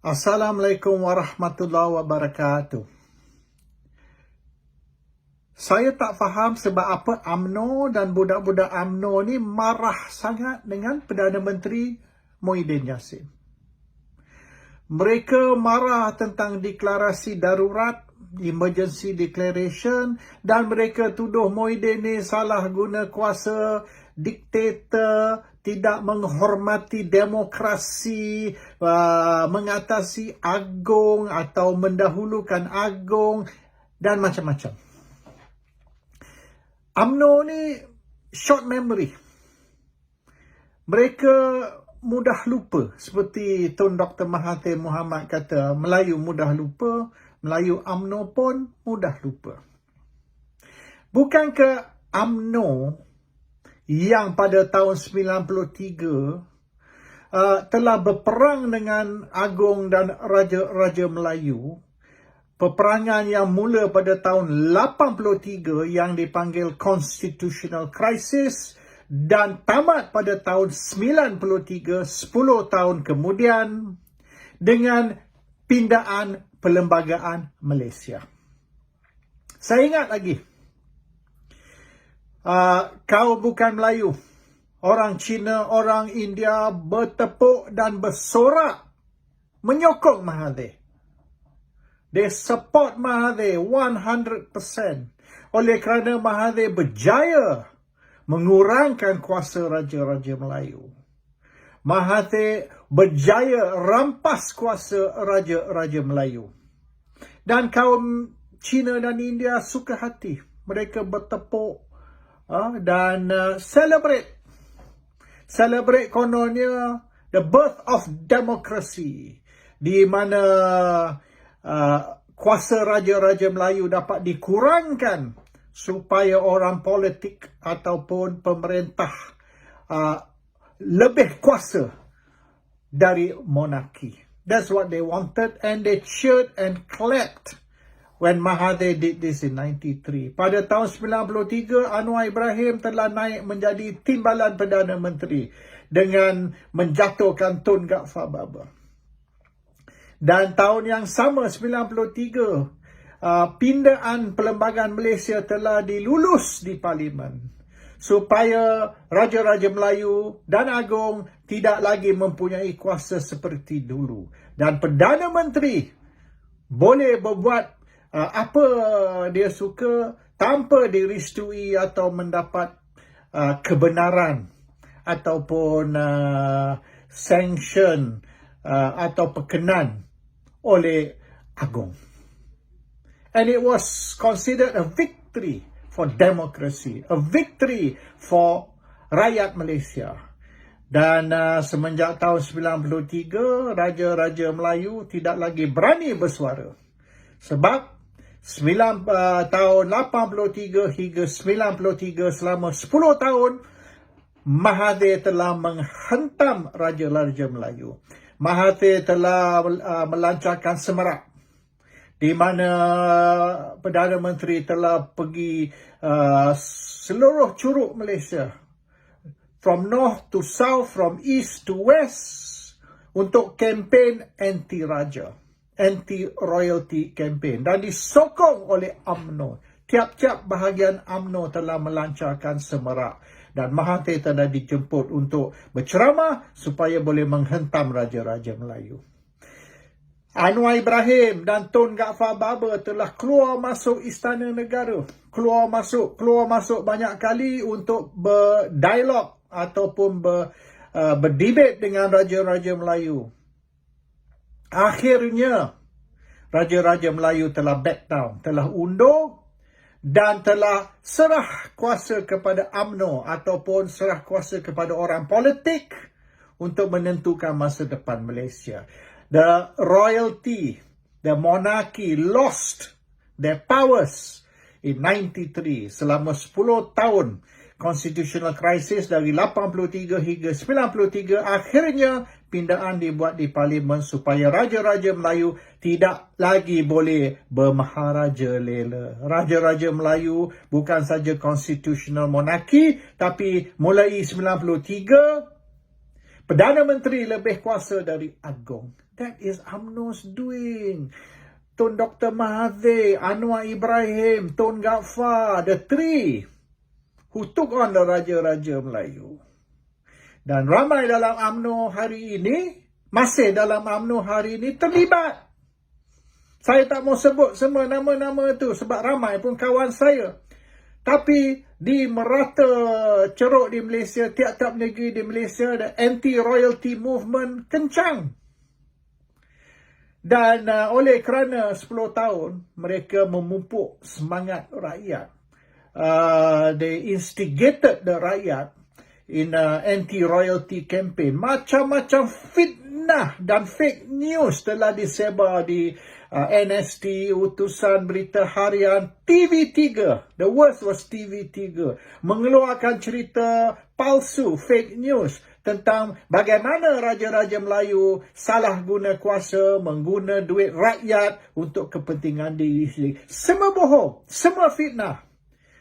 Assalamualaikum warahmatullahi wabarakatuh. Saya tak faham sebab apa UMNO dan budak-budak UMNO ni marah sangat dengan Perdana Menteri Muhyiddin Yassin. Mereka marah tentang deklarasi darurat, emergency declaration, dan mereka tuduh Muhyiddin ni salah guna kuasa, diktator, tidak menghormati demokrasi, mengatasi agung atau mendahulukan agung dan macam-macam. UMNO ni short memory. Mereka mudah lupa. Seperti Tun Dr. Mahathir Mohamad kata, Melayu mudah lupa, Melayu UMNO pun mudah lupa. Bukankah UMNO yang pada tahun 93 telah berperang dengan Agung dan Raja-Raja Melayu, peperangan yang mula pada tahun 83 yang dipanggil Constitutional Crisis dan tamat pada tahun 93, 10 tahun kemudian, dengan pindaan Perlembagaan Malaysia. Saya ingat lagi, kau bukan Melayu, orang Cina, orang India bertepuk dan bersorak menyokong Mahathir. They support Mahathir 100% oleh kerana Mahathir berjaya mengurangkan kuasa Raja-Raja Melayu. Mahathir berjaya rampas kuasa Raja-Raja Melayu. Dan kaum Cina dan India suka hati. Mereka bertepuk dan celebrate. Celebrate kononnya the birth of democracy, di mana kuasa Raja-Raja Melayu dapat dikurangkan supaya orang politik ataupun pemerintah lebih kuasa dari monarki. That's what they wanted, and they cheered and clapped when Mahathir did this in 93. Pada tahun 93, Anwar Ibrahim telah naik menjadi timbalan Perdana Menteri dengan menjatuhkan Tun Ghaffar Babar. Dan tahun yang sama, 93, pindaan Perlembagaan Malaysia telah dilulus di Parlimen supaya Raja-Raja Melayu dan Agung tidak lagi mempunyai kuasa seperti dulu. Dan Perdana Menteri boleh berbuat apa dia suka tanpa direstui atau mendapat kebenaran ataupun sanction atau perkenan oleh Agung. And it was considered a victory for democracy, a victory for rakyat Malaysia. Dan semenjak tahun 93, Raja-Raja Melayu tidak lagi berani bersuara. Sebab tahun 83 hingga 93, selama 10 tahun, Mahathir telah menghentam Raja-Raja Melayu. Mahathir telah melancarkan semerak, di mana Perdana Menteri telah pergi seluruh curug Malaysia, from north to south, from east to west, untuk kempen anti-raja, anti-royalty campaign, dan disokong oleh UMNO. Tiap-tiap bahagian UMNO telah melancarkan semerak. Dan Mahathir telah dijemput untuk berceramah supaya boleh menghentam Raja-Raja Melayu. Anwar Ibrahim dan Tun Ghaffar Babar telah keluar masuk Istana Negara. Keluar masuk banyak kali untuk berdialog ataupun berdebat dengan Raja-Raja Melayu. Akhirnya, Raja-Raja Melayu telah back down, telah undur dan telah serah kuasa kepada UMNO ataupun serah kuasa kepada orang politik untuk menentukan masa depan Malaysia. The royalty, the monarchy lost their powers in 93. Selama 10 tahun constitutional crisis dari 83 hingga 93, akhirnya pindaan dibuat di Parlimen supaya Raja-Raja Melayu tidak lagi boleh bermaharaja lela. Raja-Raja Melayu bukan saja constitutional monarchy, tapi mulai 93, Perdana Menteri lebih kuasa dari Agong. That is UMNO's doing. Tun Dr. Mahathir, Anwar Ibrahim, Tun Ghaffar, the three who took on the Raja-Raja Melayu. Dan ramai dalam UMNO hari ini, masih dalam UMNO hari ini terlibat. Saya tak mau sebut semua nama-nama itu sebab ramai pun kawan saya. Tapi di merata ceruk di Malaysia, tiap-tiap negeri di Malaysia, the anti-royalty movement kencang. Dan oleh kerana 10 tahun, mereka memupuk semangat rakyat. They instigated the rakyat in anti-royalty campaign. Macam-macam fitnah dan fake news telah disebar di NST, Utusan Berita Harian, TV3. The worst was TV3. Mengeluarkan cerita palsu, fake news tentang bagaimana Raja-Raja Melayu salah guna kuasa, mengguna duit rakyat untuk kepentingan diri sendiri. Semua bohong, semua fitnah.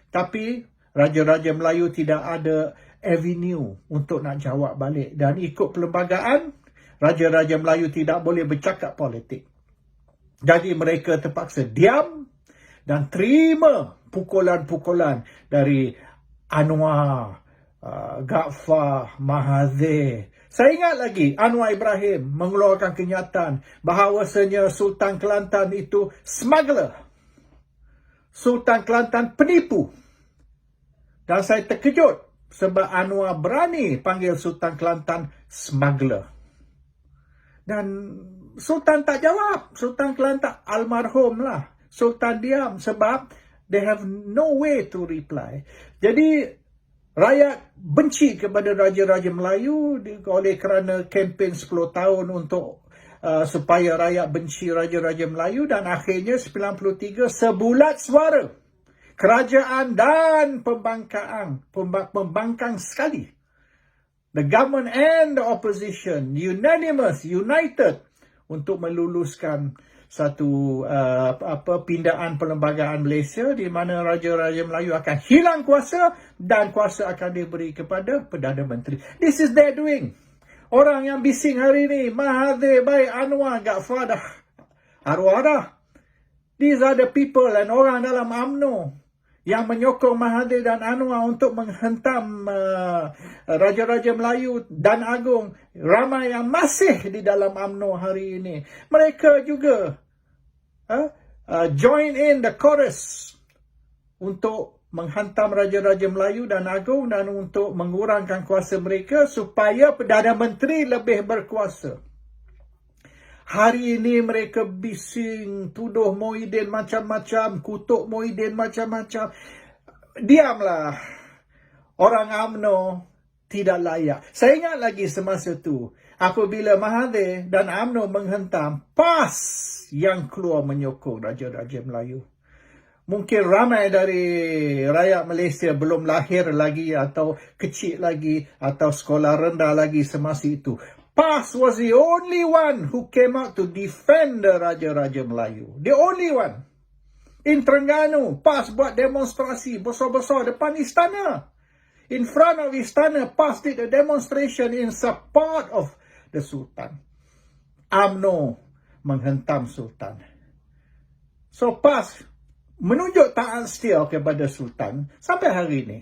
Tapi Raja-Raja Melayu tidak ada avenue untuk nak jawab balik. Dan ikut perlembagaan, Raja-Raja Melayu tidak boleh bercakap politik. Jadi mereka terpaksa diam dan terima pukulan-pukulan dari Anwar, Ghaffar, Mahathir. Saya ingat lagi Anwar Ibrahim mengeluarkan kenyataan bahawasanya Sultan Kelantan itu smuggler. Sultan Kelantan penipu. Dan saya terkejut sebab Anwar berani panggil Sultan Kelantan smuggler. Dan Sultan tak jawab. Sultan Kelantan almarhum lah. Sultan diam sebab they have no way to reply. Jadi rakyat benci kepada Raja-Raja Melayu oleh kerana kempen 10 tahun untuk supaya rakyat benci Raja-Raja Melayu, dan akhirnya 93 sebulat suara. Kerajaan dan pembangkang sekali. The government and the opposition unanimous, united untuk meluluskan satu pindaan perlembagaan Malaysia di mana Raja-Raja Melayu akan hilang kuasa dan kuasa akan diberi kepada Perdana Menteri. This is their doing. Orang yang bising hari ini, Mahathir, baik Anwar, Ghaffar dah arwah dah. These are the people and orang dalam UMNO yang menyokong Mahathir dan Anwar untuk menghentam Raja-Raja Melayu dan Agong. Ramai yang masih di dalam UMNO hari ini. Mereka juga join in the chorus untuk menghantam Raja-Raja Melayu dan Agong dan untuk mengurangkan kuasa mereka supaya Perdana Menteri lebih berkuasa. Hari ini mereka bising, tuduh Muhyiddin macam-macam, kutuk Muhyiddin macam-macam. Diamlah. Orang UMNO tidak layak. Saya ingat lagi semasa tu, apabila Mahathir dan UMNO menghentam, PAS yang keluar menyokong Raja-Raja Melayu. Mungkin ramai dari rakyat Malaysia belum lahir lagi atau kecil lagi atau sekolah rendah lagi semasa itu. PAS was the only one who came out to defend the Raja-Raja Melayu. The only one. In Terengganu, PAS buat demonstrasi besar-besar depan istana. In front of istana, PAS did a demonstration in support of the Sultan. UMNO menghentam Sultan. So PAS menunjuk taat setia kepada Sultan sampai hari ini.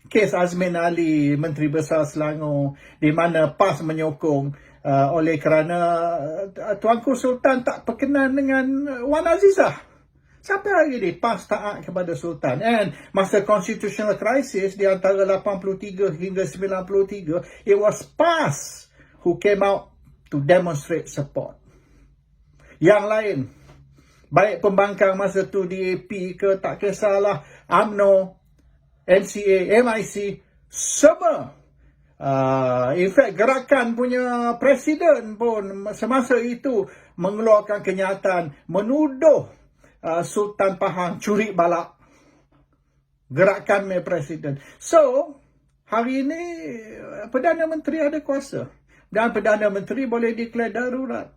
Kes Azmin Ali, Menteri Besar Selangor, di mana PAS menyokong oleh kerana Tuanku Sultan tak berkenan dengan Wan Azizah. Sampai hari ini PAS taat kepada Sultan. And masa constitutional crisis di antara 83 hingga 93, it was PAS who came out to demonstrate support. Yang lain, baik pembangkang masa tu DAP ke tak kisahlah, UMNO, MCA, MIC, semua. In fact, gerakan punya presiden pun semasa itu mengeluarkan kenyataan menuduh Sultan Pahang curi balak. Gerakan presiden. So, hari ini Perdana Menteri ada kuasa. Dan Perdana Menteri boleh declare darurat.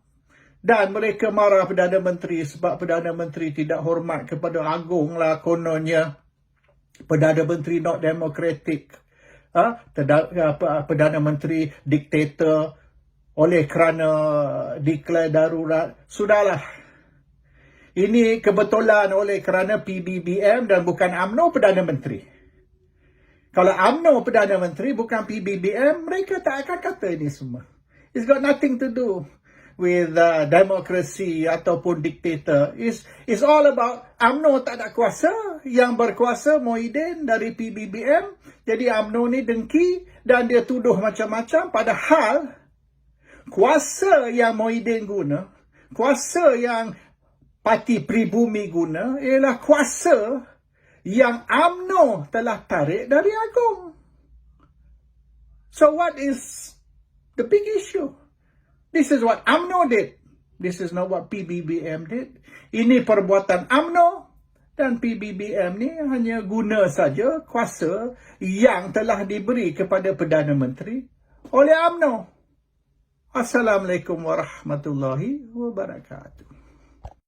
Dan mereka marah Perdana Menteri sebab Perdana Menteri tidak hormat kepada Agong lah kononnya. Perdana Menteri not democratic. Perdana Menteri diktator oleh kerana declare darurat. Sudahlah. Ini kebetulan oleh kerana PBBM dan bukan UMNO Perdana Menteri. Kalau UMNO Perdana Menteri bukan PBBM, mereka tak akan kata ini semua. It's got nothing to do with democracy ataupun diktator. It's all about UMNO tak ada kuasa. Yang berkuasa Muhyiddin dari PBBM. Jadi UMNO ni dengki dan dia tuduh macam-macam. Padahal kuasa yang Muhyiddin guna, kuasa yang Parti Pribumi guna ialah kuasa yang UMNO telah tarik dari Agong. So what is the big issue? This is what UMNO did. This is not what PBBM did. Ini perbuatan UMNO dan PBBM ni hanya guna saja kuasa yang telah diberi kepada Perdana Menteri oleh UMNO. Assalamualaikum warahmatullahi wabarakatuh.